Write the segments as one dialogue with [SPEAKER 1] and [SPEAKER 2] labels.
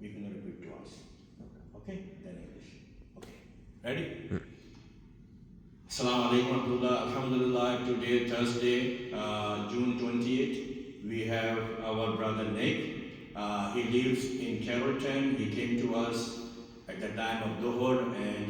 [SPEAKER 1] You're going to repeat to us. Okay? Then English. Okay. Ready? Assalamu alaikum warahmatullah. Alhamdulillah. Today, Thursday, June 28th, we have our brother Nick. He lives in Carrollton. He came to us at the time of Dhuhr, and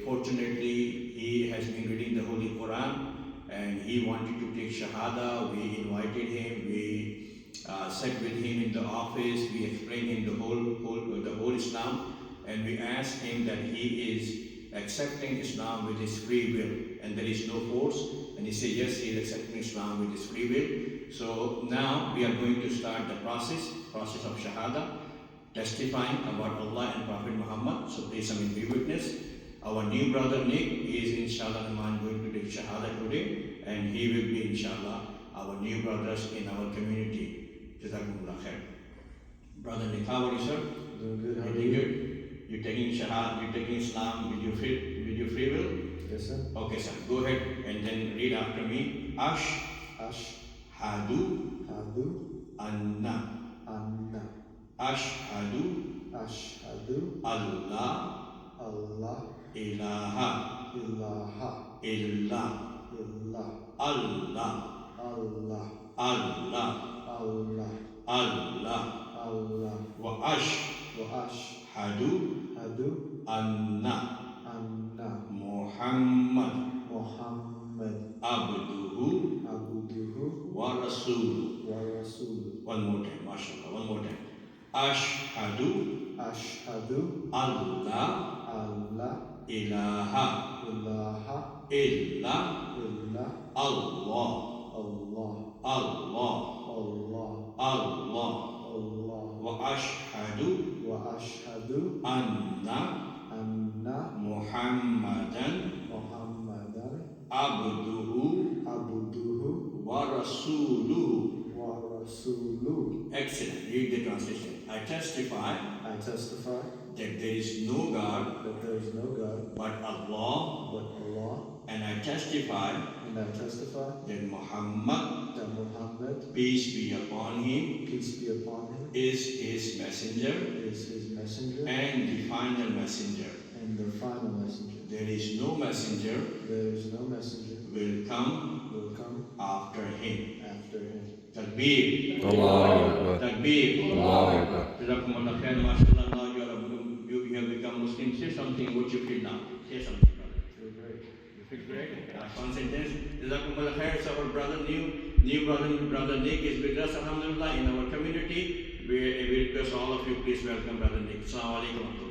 [SPEAKER 1] fortunately, he has been reading the Holy Quran, and he wanted to take Shahada. We invited him. We sat with him in the office. We explained him the whole Islam, and we asked him that he is accepting Islam with his free will, and there is no force. And he said yes, he is accepting Islam with his free will. So now we are going to start the process of Shahada, testifying about Allah and Prophet Muhammad. So please, be witness. Our new brother Nick is inshallah going to take Shahada today, and he will be inshallah our new brothers in our community. Jazakumullah khair. Brother Nick, how are you, sir?
[SPEAKER 2] Doing good. How are
[SPEAKER 1] Doing
[SPEAKER 2] you?
[SPEAKER 1] good. You're taking Shahada, you're taking Islam with your free will?
[SPEAKER 2] Yes, sir.
[SPEAKER 1] Okay, sir. Go ahead and then read after me. Ashhadu anna. Ashhadu Allah ilaha illa Allah wa ashhadu anna Muhammad abduhu wa rasuluh. One more time, mashallah. One more time. Ashhadu Allah ilaha illa Allah wa ashhadu anna Muhammadan abduhu wa rasuluhu. Excellent. Read the translation. I testify that there is no God but Allah, and I testify that Muhammad, peace be upon him, is his messenger and the final messenger. There is no messenger will come after him. Takbir. Takbir. Jazakumullah khair. Mashallah. Now you have become Muslim. Say something. What you feel now? Say something, brother. You feel great? One sentence. Jazakumullah khair. So our brother, new brother Nick is with us. Alhamdulillah, in our community. We request all of you, please welcome brother Nick. Assalamu alaikum.